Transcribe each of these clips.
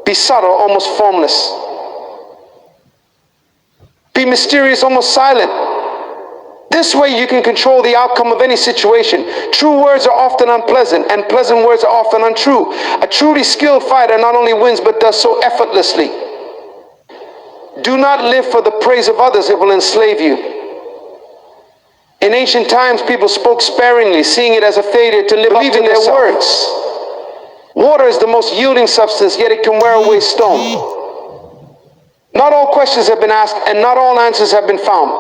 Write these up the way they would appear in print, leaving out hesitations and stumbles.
Be subtle, almost formless. Be mysterious, almost silent. This way you can control the outcome of any situation. True words are often unpleasant, and pleasant words are often untrue. A truly skilled fighter not only wins, but does so effortlessly. Do not live for the praise of others, it will enslave you. In ancient times, people spoke sparingly, seeing it as a failure to live up to their words. Water is the most yielding substance, yet it can wear away stone. Not all questions have been asked, and not all answers have been found.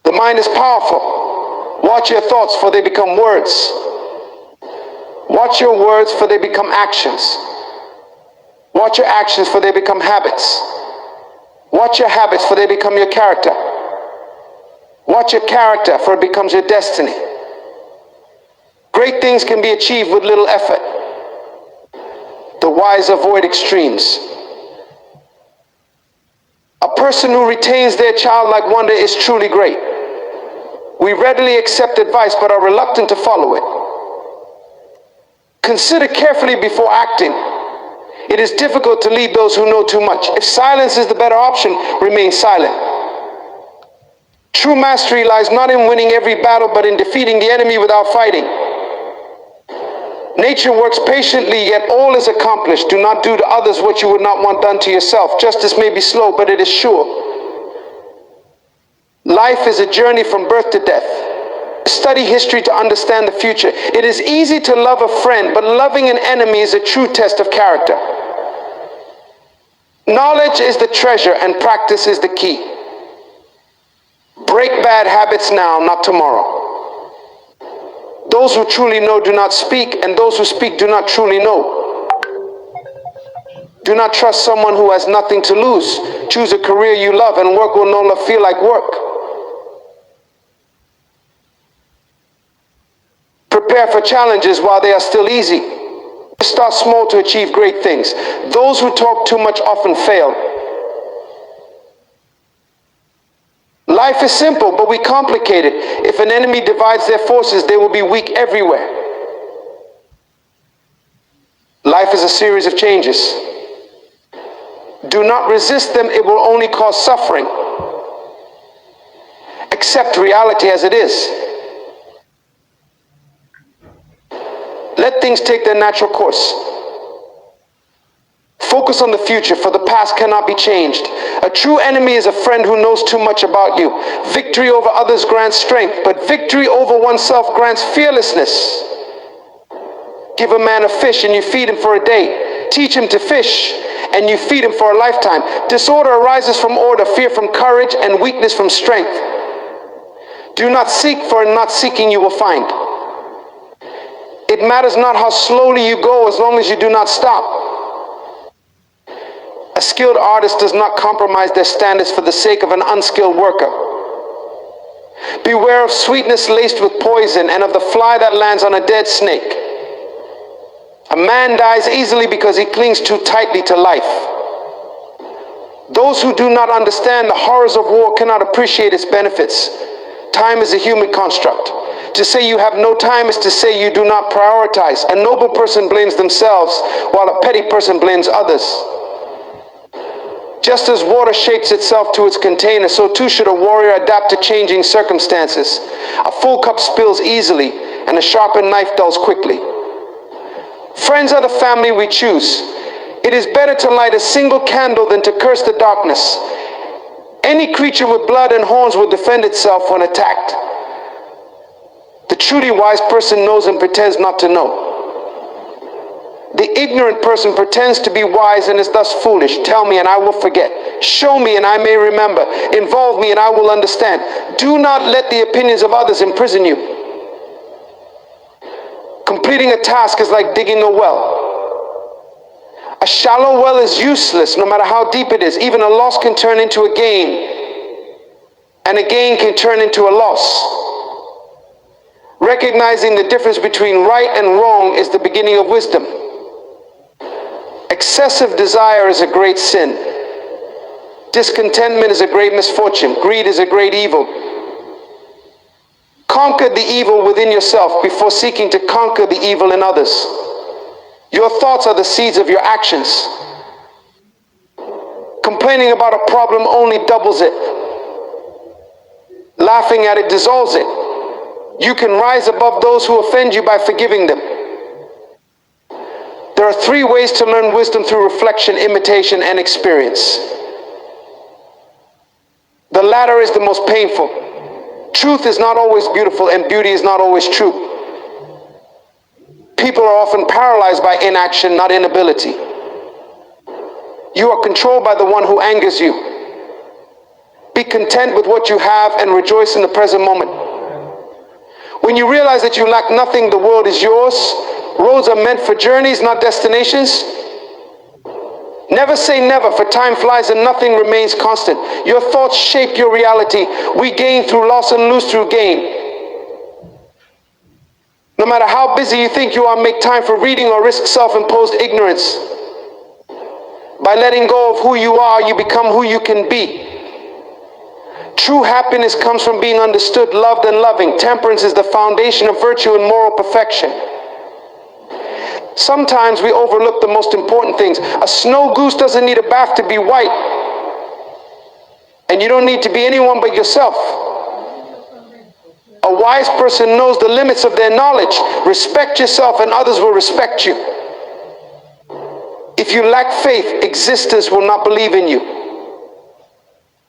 The mind is powerful. Watch your thoughts, for they become words. Watch your words, for they become actions. Watch your actions, for they become habits. Watch your habits, for they become your character. Watch your character, for it becomes your destiny. Great things can be achieved with little effort. The wise avoid extremes. A person who retains their childlike wonder is truly great. We readily accept advice, but are reluctant to follow it. Consider carefully before acting. It is difficult to lead those who know too much. If silence is the better option, remain silent. True mastery lies not in winning every battle, but in defeating the enemy without fighting. Nature works patiently, yet all is accomplished. Do not do to others what you would not want done to yourself. Justice may be slow, but it is sure. Life is a journey from birth to death. Study history to understand the future. It is easy to love a friend, but loving an enemy is a true test of character. Knowledge is the treasure, and practice is the key. Break bad habits now, not tomorrow. Those who truly know do not speak, and those who speak do not truly know. Do not trust someone who has nothing to lose. Choose a career you love, and work will no longer feel like work. Prepare for challenges while they are still easy. Start small to achieve great things. Those who talk too much often fail. Life is simple, but we complicate it. If an enemy divides their forces, they will be weak everywhere. Life is a series of changes. Do not resist them, it will only cause suffering. Accept reality as it is. Let things take their natural course. Focus on the future, for the past cannot be changed. A true enemy is a friend who knows too much about you. Victory over others grants strength, but victory over oneself grants fearlessness. Give a man a fish and you feed him for a day. Teach him to fish and you feed him for a lifetime. Disorder arises from order, fear from courage, and weakness from strength. Do not seek, for in not seeking you will find. It matters not how slowly you go, as long as you do not stop. A skilled artist does not compromise their standards for the sake of an unskilled worker. Beware of sweetness laced with poison, and of the fly that lands on a dead snake. A man dies easily because he clings too tightly to life. Those who do not understand the horrors of war cannot appreciate its benefits. Time is a human construct. To say you have no time is to say you do not prioritize. A noble person blames themselves, while a petty person blames others. Just as water shapes itself to its container, so too should a warrior adapt to changing circumstances. A full cup spills easily, and a sharpened knife dulls quickly. Friends are the family we choose. It is better to light a single candle than to curse the darkness. Any creature with blood and horns will defend itself when attacked. The truly wise person knows and pretends not to know. The ignorant person pretends to be wise and is thus foolish. Tell me and I will forget. Show me and I may remember. Involve me and I will understand. Do not let the opinions of others imprison you. Completing a task is like digging a well. A shallow well is useless no matter how deep it is. Even a loss can turn into a gain, and a gain can turn into a loss. Recognizing the difference between right and wrong is the beginning of wisdom. Excessive desire is a great sin. Discontentment is a great misfortune. Greed is a great evil. Conquer the evil within yourself before seeking to conquer the evil in others. Your thoughts are the seeds of your actions. Complaining about a problem only doubles it. Laughing at it dissolves it. You can rise above those who offend you by forgiving them. There are 3 ways to learn wisdom: through reflection, imitation, and experience. The latter is the most painful. Truth is not always beautiful, and beauty is not always true. People are often paralyzed by inaction, not inability. You are controlled by the one who angers you. Be content with what you have and rejoice in the present moment. When you realize that you lack nothing, the world is yours. Roads are meant for journeys, not destinations. Never say never, for time flies and nothing remains constant. Your thoughts shape your reality. We gain through loss and lose through gain. No matter how busy you think you are, make time for reading or risk self-imposed ignorance. By letting go of who you are, you become who you can be. True happiness comes from being understood, loved, and loving. Temperance is the foundation of virtue and moral perfection. Sometimes we overlook the most important things. A snow goose doesn't need a bath to be white. And you don't need to be anyone but yourself. A wise person knows the limits of their knowledge. Respect yourself and others will respect you. If you lack faith, existence will not believe in you.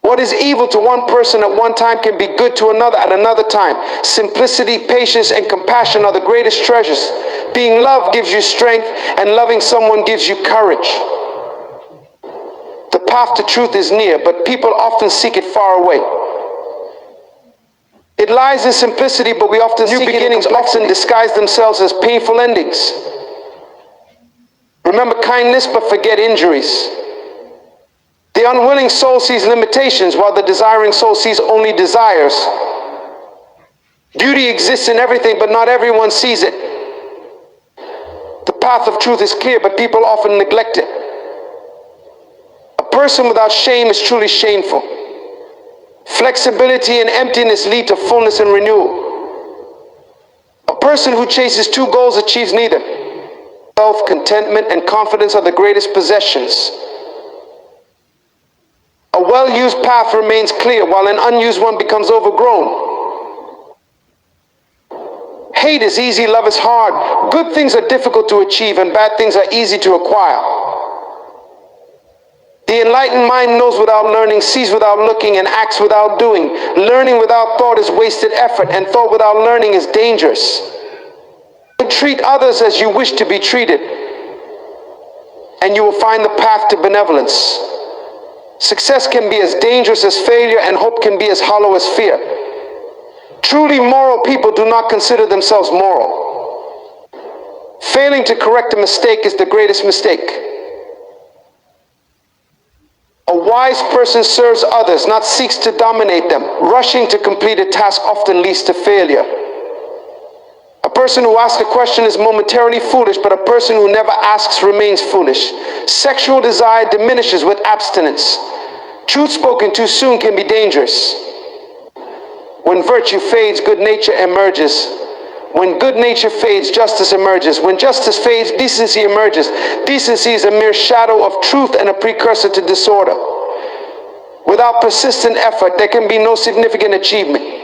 What is evil to one person at one time can be good to another at another time. Simplicity, patience, and compassion are the greatest treasures. Being loved gives you strength, and loving someone gives you courage. The path to truth is near, but people often seek it far away. It lies in simplicity, but we often seek beginnings often disguise themselves as painful endings. Remember kindness, but forget injuries. The unwilling soul sees limitations, while the desiring soul sees only desires. Beauty exists in everything, but not everyone sees it. The path of truth is clear, but people often neglect it. A person without shame is truly shameful. Flexibility and emptiness lead to fullness and renewal. A person who chases 2 goals achieves neither. Health, contentment, and confidence are the greatest possessions. A well-used path remains clear, while an unused one becomes overgrown. Hate is easy, love is hard. Good things are difficult to achieve, and bad things are easy to acquire. The enlightened mind knows without learning, sees without looking, and acts without doing. Learning without thought is wasted effort, and thought without learning is dangerous. Treat others as you wish to be treated, and you will find the path to benevolence. Success can be as dangerous as failure, and hope can be as hollow as fear. Truly moral people do not consider themselves moral. Failing to correct a mistake is the greatest mistake. A wise person serves others, not seeks to dominate them. Rushing to complete a task often leads to failure. A person who asks a question is momentarily foolish, but a person who never asks remains foolish. Sexual desire diminishes with abstinence. Truth spoken too soon can be dangerous. When virtue fades, good nature emerges. When good nature fades, justice emerges. When justice fades, decency emerges. Decency is a mere shadow of truth and a precursor to disorder. Without persistent effort, there can be no significant achievement.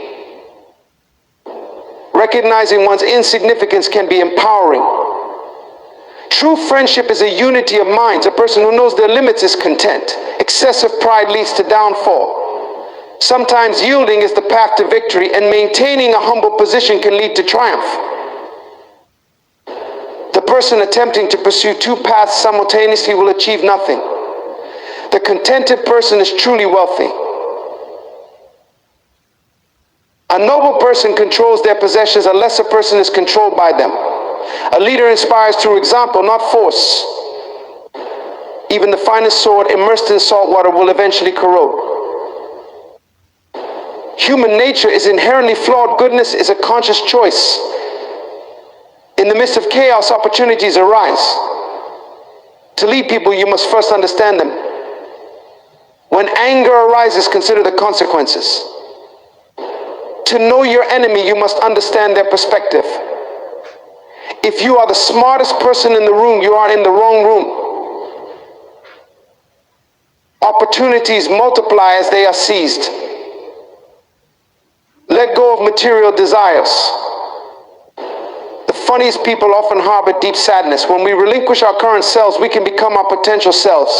Recognizing one's insignificance can be empowering. True friendship is a unity of minds. A person who knows their limits is content. Excessive pride leads to downfall. Sometimes yielding is the path to victory, and maintaining a humble position can lead to triumph. The person attempting to pursue 2 paths simultaneously will achieve nothing. The contented person is truly wealthy. A noble person controls their possessions, a lesser person is controlled by them. A leader inspires through example, not force. Even the finest sword immersed in salt water will eventually corrode. Human nature is inherently flawed. Goodness is a conscious choice. In the midst of chaos, opportunities arise. To lead people, you must first understand them. When anger arises, consider the consequences. To know your enemy, you must understand their perspective. If you are the smartest person in the room, you are in the wrong room. Opportunities multiply as they are seized. Let go of material desires. The funniest people often harbor deep sadness. When we relinquish our current selves, we can become our potential selves.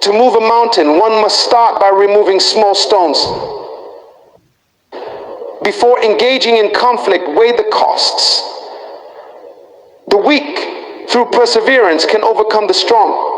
To move a mountain, one must start by removing small stones. Before engaging in conflict, weigh the costs. The weak, through perseverance, can overcome the strong.